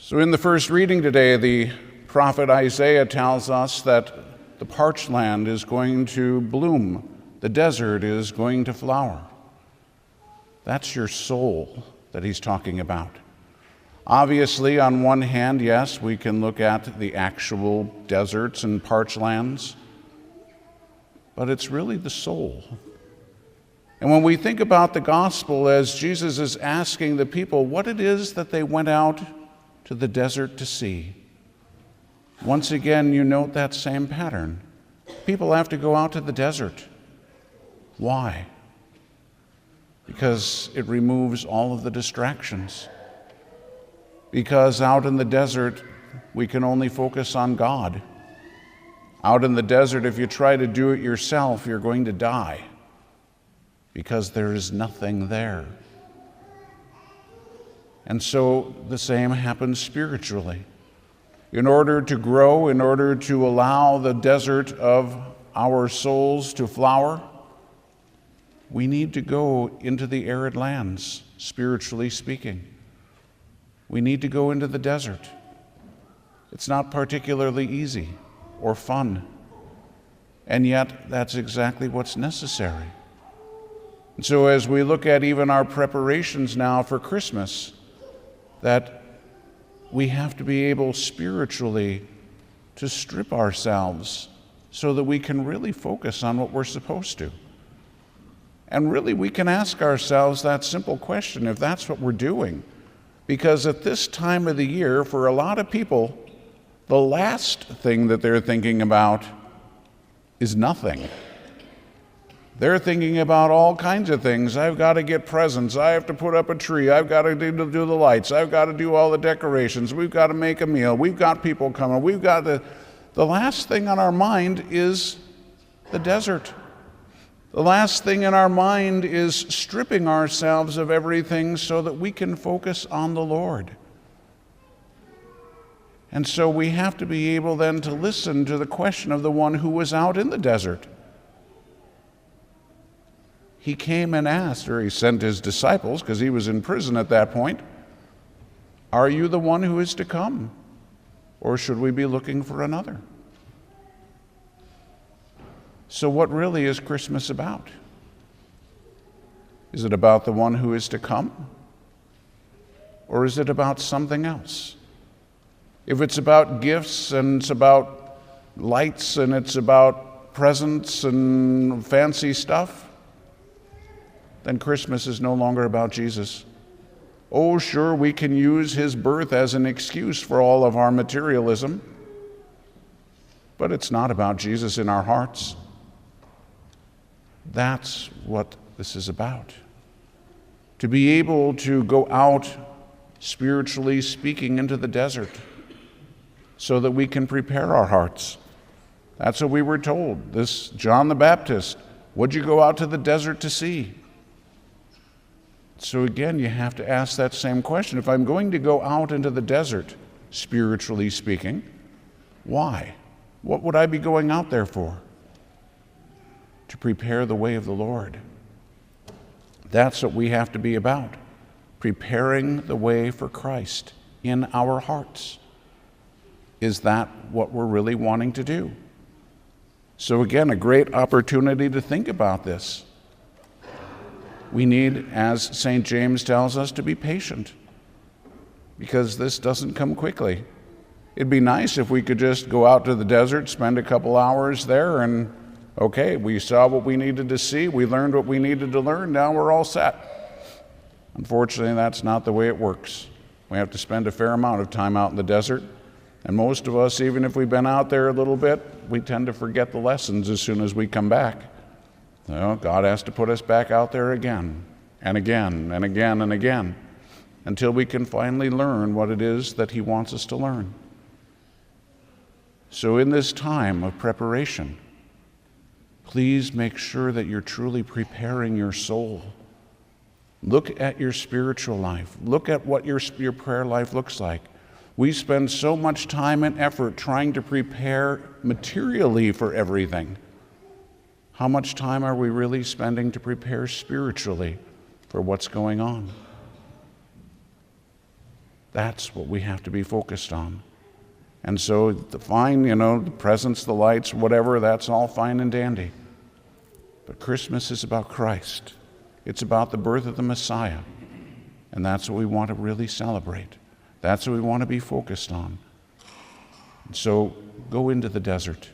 So in the first reading today, the prophet Isaiah tells us that the parched land is going to bloom, the desert is going to flower. That's your soul that he's talking about. Obviously, on one hand, yes, we can look at the actual deserts and parched lands, but it's really the soul. And when we think about the gospel as Jesus is asking the people what it is that they went out to the desert to see, once again you note that same pattern. People have to go out to the desert. Why? Because it removes all of the distractions. Because out in the desert, we can only focus on God. Out in the desert, if you try to do it yourself, you're going to die because there is nothing there. And so the same happens spiritually. In order to grow, in order to allow the desert of our souls to flower, we need to go into the arid lands, spiritually speaking. We need to go into the desert. It's not particularly easy or fun, and yet that's exactly what's necessary. And so as we look at even our preparations now for Christmas, that we have to be able spiritually to strip ourselves so that we can really focus on what we're supposed to. And really we can ask ourselves that simple question, if that's what we're doing. Because at this time of the year, for a lot of people, the last thing that they're thinking about is nothing. They're thinking about all kinds of things. I've got to get presents. I have to put up a tree. I've got to do the lights. I've got to do all the decorations. We've got to make a meal. We've got people coming. We've got the last thing on our mind is the desert. The last thing in our mind is stripping ourselves of everything so that we can focus on the Lord. And so we have to be able then to listen to the question of the one who was out in the desert. He came and asked, or he sent his disciples, because he was in prison at that point, "Are you the one who is to come, or should we be looking for another?" So what really is Christmas about? Is it about the one who is to come? Or is it about something else? If it's about gifts and it's about lights and it's about presents and fancy stuff, then Christmas is no longer about Jesus. Oh, sure, we can use his birth as an excuse for all of our materialism, but it's not about Jesus in our hearts. That's what this is about. To be able to go out, spiritually speaking, into the desert so that we can prepare our hearts. That's what we were told. This John the Baptist, what'd you go out to the desert to see? So again, you have to ask that same question. If I'm going to go out into the desert, spiritually speaking, why? What would I be going out there for? To prepare the way of the Lord. That's what we have to be about, preparing the way for Christ in our hearts. Is that what we're really wanting to do? So again, a great opportunity to think about this. We need, as St. James tells us, to be patient, because this doesn't come quickly. It'd be nice if we could just go out to the desert, spend a couple hours there, and okay, we saw what we needed to see, we learned what we needed to learn, now we're all set. Unfortunately, that's not the way it works. We have to spend a fair amount of time out in the desert, and most of us, even if we've been out there a little bit, we tend to forget the lessons as soon as we come back. Well, God has to put us back out there again, and again, and again, and again, until we can finally learn what it is that he wants us to learn. So in this time of preparation, please make sure that you're truly preparing your soul. Look at your spiritual life. Look at what your prayer life looks like. We spend so much time and effort trying to prepare materially for everything. How much time are we really spending to prepare spiritually for what's going on? That's what we have to be focused on. And so the fine, the presents, the lights, whatever, that's all fine and dandy. But Christmas is about Christ. It's about the birth of the Messiah. And that's what we want to really celebrate. That's what we want to be focused on. And so go into the desert.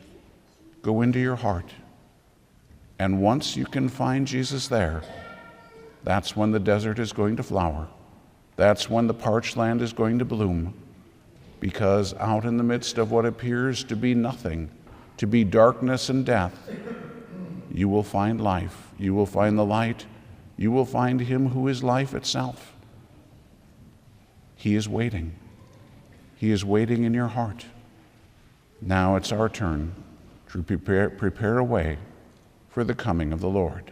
Go into your heart. And once you can find Jesus there, that's when the desert is going to flower. That's when the parched land is going to bloom. Because out in the midst of what appears to be nothing, to be darkness and death, you will find life. You will find the light. You will find him who is life itself. He is waiting. He is waiting in your heart. Now it's our turn to prepare a way for the coming of the Lord.